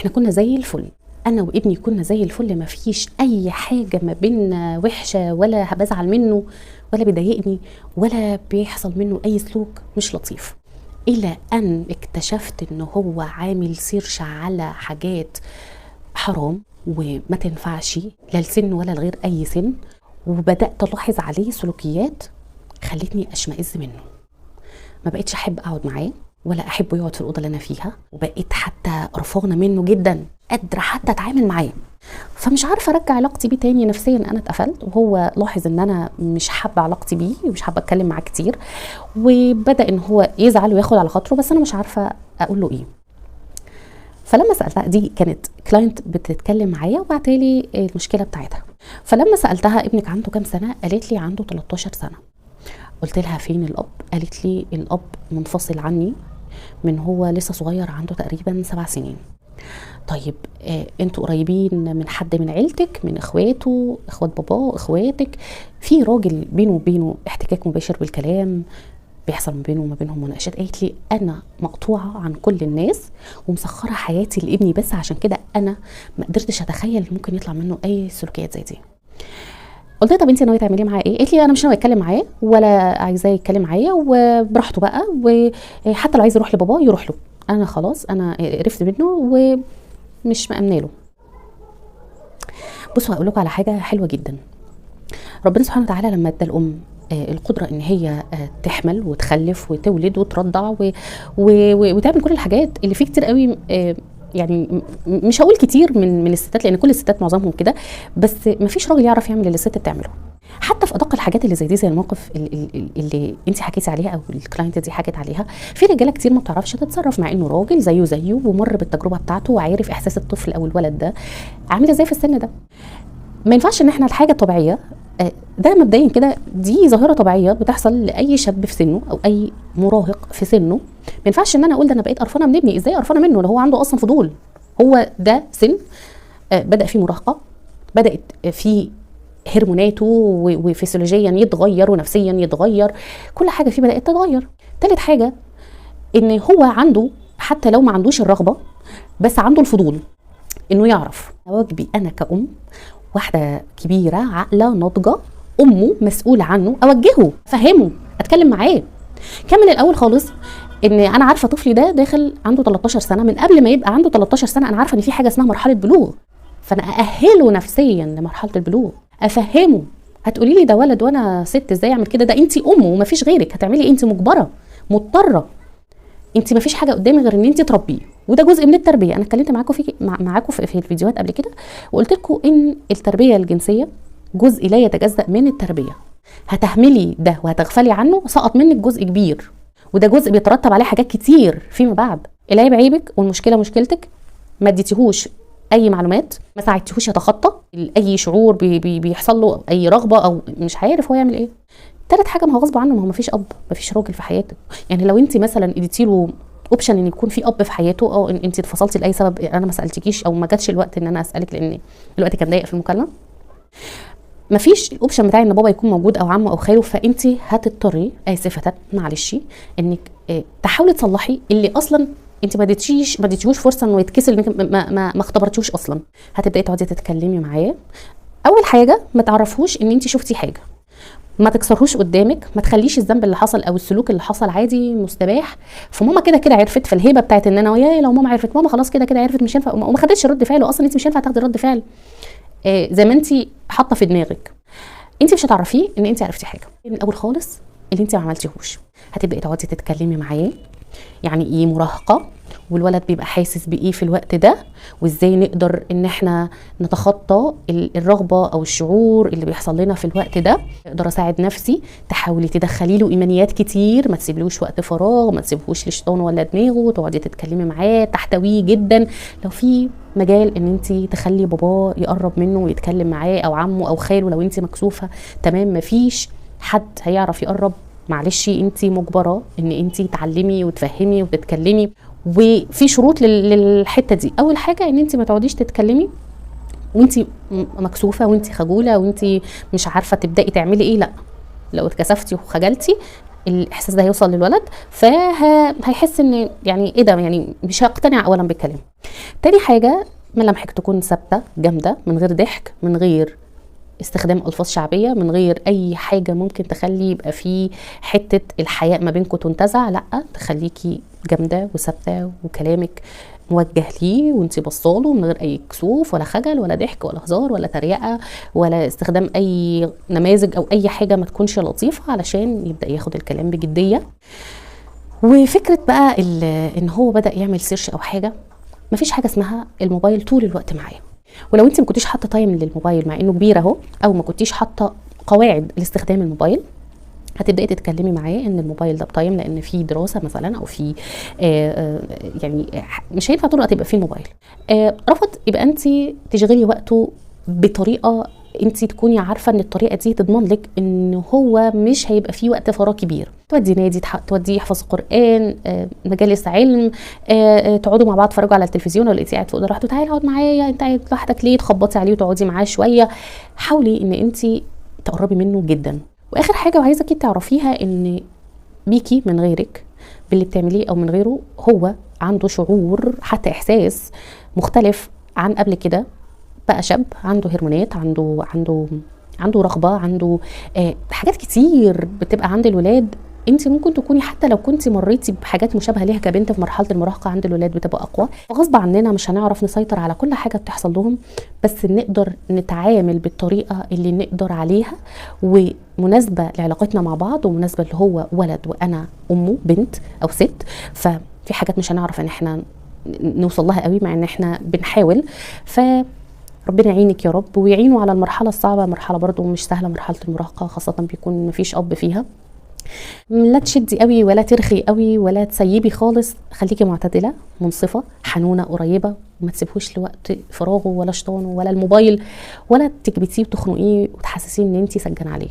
احنا كنا زي الفل، انا وابني كنا زي الفل، ما فيش اي حاجه ما بيننا وحشه، ولا بزعل منه ولا بيضايقني ولا بيحصل منه اي سلوك مش لطيف. الى ان اكتشفت ان هو عامل سيرش على حاجات حرام وما تنفعش لا لسن ولا لغير اي سن، وبدات الاحظ عليه سلوكيات خلتني اشمئز منه. ما بقتش احب اقعد معاه ولا احبه يقعد في الاوضه اللي انا فيها، وبقيت حتى قرفانه منه جدا، قادره حتى اتعامل معاه. فمش عارفه ارجع علاقتي بيه تاني. نفسيا انا اتقفلت، وهو لاحظ ان انا مش حابه علاقتي بيه ومش حابه اتكلم معاه كتير، وبدا ان هو يزعل وياخد على خاطره، بس انا مش عارفه اقول له ايه. فلما سالتها، دي كانت كلاينت بتتكلم معايا وبعتالي المشكله بتاعتها، فلما سالتها ابنك عنده كام سنه، قالت لي عنده 13 سنه. قلت لها فين الاب؟ قالت لي الاب منفصل عني من هو لسه صغير، عنده تقريبا 7 سنين. طيب انتوا قريبين من حد من عيلتك، من اخواته، اخوات باباه، اخواتك، في راجل بينه وبينه احتكاك مباشر بالكلام، بيحصل ما بينه وما بينهم مناقشات؟ قالت لي انا مقطوعه عن كل الناس ومسخره حياتي لابني، بس عشان كده انا ما قدرتش اتخيل ممكن يطلع منه اي سلوكيات زي دي. قلت لها طب انت ناويه تعملي معاه ايه؟ قالت لي انا مش ناويه اتكلم معاه ولا عايزاه يتكلم معايا، وبراحته بقى، وحتى لو عايز يروح لباباه يروح له، انا خلاص انا قرفت منه ومش مأمنه له. بصوا هقول لكم على حاجه حلوه جدا. ربنا سبحانه وتعالى لما ادى الام القدره ان هي تحمل وتخلف وتولد وترضع وتعمل كل الحاجات اللي فيه كتير قوي، يعني مش هقول كتير من الستات، لان كل الستات معظمهم كده، بس مفيش راجل يعرف يعمل اللي الست بتعمله. حتى في ادق الحاجات اللي زي دي، زي الموقف اللي انت حكيتي عليها او الكلاينت دي حكت عليها، في رجاله كتير ما بتعرفش تتصرف، مع انه راجل زيه ومر بالتجربه بتاعته وعارف احساس الطفل او الولد ده عامل ازاي في السن ده. ما ينفعش ان احنا الحاجه الطبيعيه ده مبدئيا كده، دي ظاهره طبيعيه بتحصل لاي شاب في سنه او اي مراهق في سنه. ما ينفعش ان انا اقول ده انا بقيت قرفانه من ابني. ازاي قرفانه منه؟ لو هو عنده اصلا فضول. هو ده سن بدا فيه مراهقه، بدات فيه هرموناته وفسيولوجيا يتغير ونفسيا يتغير، كل حاجه فيه بدات تتغير. ثالث حاجه ان هو عنده، حتى لو ما عندوش الرغبه بس عنده الفضول انه يعرف. واجبي انا كأم، واحده كبيره عاقله ناضجه، امه مسؤوله عنه، اوجهه، افهمه، اتكلم معاه. كان من الاول خالص ان انا عارفه طفلي ده داخل عنده 13 سنه، من قبل ما يبقى عنده 13 سنه انا عارفه ان في حاجه اسمها مرحله بلوغ، فانا ااهله نفسيا لمرحله البلوغ، افهمه. هتقولي لي ده ولد وانا ست، ازاي اعمل كده؟ ده انت امه ومفيش غيرك، هتعملي انت مجبره مضطره، انت مفيش حاجه قدامي غير ان انت تربيه، وده جزء من التربيه. انا اتكلمت معاكم في الفيديوهات قبل كده، وقلت لكم ان التربيه الجنسيه جزء لا يتجزأ من التربيه. هتهملي ده وهتغفلي عنه، سقط منك جزء كبير، وده جزء بيترتب عليه حاجات كتير فيما بعد. العيب عيبك والمشكله مشكلتك، ما اديتيهوش اي معلومات، ما ساعدتيهوش يتخطى اي شعور بيحصل له، اي رغبه او مش عارف هو يعمل ايه. تالت حاجه، ما هو غصب عنه، ما هو مفيش اب، مفيش راجل في حياتك. يعني لو انت مثلا اديتي له اوبشن ان يكون في اب في حياته، او ان انت اتفصلتي لاي سبب انا ما سالتكيش او ما جاتش الوقت ان انا اسالك لان الوقت كان ضيق في المكالمه، مفيش الاوبشن بتاعي ان بابا يكون موجود او عمه او خاله، فانت هتضطري اسفه معلش انك تحاولي تصلحي اللي اصلا انت ما اديتيهوش فرصه انه يتكسر، انك ما اختبرتيهوش اصلا. هتبداي تقعدي تتكلمي معاه. اول حاجه ما تعرفوش ان انت شفتي حاجه، ما تكسرهوش قدامك، ما تخليش الذنب اللي حصل او السلوك اللي حصل عادي مستباح. فماما كده عرفت، في الهيبه بتاعت ان انا وياي لو ماما عرفت، ماما خلاص كده عرفت، مش هينفع، وما خدتش رد فعل، اصلا انت مش هينفع تاخدي رد فعل زي ما انت حاطه في دماغك. انت مش هتعرفيه ان انت عرفتي حاجه من الاول خالص اللي انت ما عملتيهوش. هتبداي تقعدي تتكلمي معاه يعني ايه مراهقه، والولد بيبقى حاسس بايه في الوقت ده، وازاي نقدر ان احنا نتخطى الرغبه او الشعور اللي بيحصل لنا في الوقت ده. اقدر اساعد نفسي. تحاولي تدخلي له ايمانيات كتير، ما تسيبلوش وقت فراغ، ما تسيبهوش لشيطان ولا دماغه، تقعدي تتكلمي معاه، تحتويه جدا. لو في مجال ان انت تخلي باباه يقرب منه ويتكلم معاه، او عمه او خاله، لو انت مكسوفه تمام، مفيش حد هيعرف يقرب، معلش انت مجبره ان انت تعلمي وتفهمي وتتكلمي. وفي شروط للحته دي. اول حاجه ان انت ما تقعديش تتكلمي وانت مكسوفه وانت خجوله وانت مش عارفه تبداي تعملي ايه. لا، لو اتكسفتي وخجلتي الاحساس ده هيوصل للولد، فهيحس ان يعني ايه ده، يعني مش هيقتنع اولا بالكلام. تاني حاجه، ملامحك تكون ثابته جامده، من غير ضحك، من غير استخدام الفاظ شعبيه، من غير اي حاجه ممكن تخلي يبقى في حته الحياء ما بينكم تنتزع، لا تخليكي جامده وثابته وكلامك موجه ليه وانت بصاله، من غير اي كسوف ولا خجل ولا ضحك ولا هزار ولا تريقه ولا استخدام اي نماذج او اي حاجه ما تكونش لطيفه، علشان يبدا ياخد الكلام بجديه. وفكره بقى ان هو بدا يعمل سيرش او حاجه، مفيش حاجه اسمها الموبايل طول الوقت معاه. ولو انت ما كنتيش حاطه تايم للموبايل مع انه كبير اهو، او ما كنتيش حاطه قواعد لاستخدام الموبايل، هتبداي تتكلمي معاه ان الموبايل ده بتايم، لان في دراسه مثلا او في يعني مش هينفع طول الوقت يبقى فيه الموبايل. رفض، يبقى انت تشغلي وقته بطريقه انت تكوني عارفه ان الطريقه دي تضمن لك ان هو مش هيبقى فيه وقت فراغ كبير. تودي نادي، توديه يحفظ قران، مجالس علم، تقعدوا مع بعض تتفرجوا على التلفزيون، ولا انت قاعد فوق لوحده تعالي اقعد معايا، انت قاعد لوحدك ليه، تخبطي عليه وتقعدي معاه شويه. حاولي ان انت تقربي منه جدا. واخر حاجه وعايزاكي تعرفيها، ان بيكي من غيرك، باللي بتعمليه او من غيره، هو عنده شعور حتى احساس مختلف عن قبل كده. بقى شاب عنده هرمونات، عنده رغبه، عنده حاجات كتير بتبقى عند الولاد. انت ممكن تكوني حتى لو كنت مريتي بحاجات مشابهه ليها كبنت في مرحله المراهقه، عند الولاد بتبقى اقوى. وغصب عننا مش هنعرف نسيطر على كل حاجه بتحصل لهم، بس نقدر نتعامل بالطريقه اللي نقدر عليها ومناسبه لعلاقتنا مع بعض، ومناسبه اللي هو ولد وانا امه بنت او ست. ففي حاجات مش هنعرف ان احنا نوصل لها قوي مع ان احنا بنحاول. ربنا يعينك يا رب، ويعينه على المرحله الصعبه، مرحله برضو مش سهله، مرحله المراهقه خاصه بيكون مفيش اب فيها. لا تشدي قوي ولا ترخي قوي ولا تسيبي خالص، خليكي معتدله منصفه حنونه قريبه، وما تسيبهوش لوقت فراغه ولا شيطانه ولا الموبايل، ولا تكبتيه وتخنقيه وتحسسيه ان انت سجن عليه.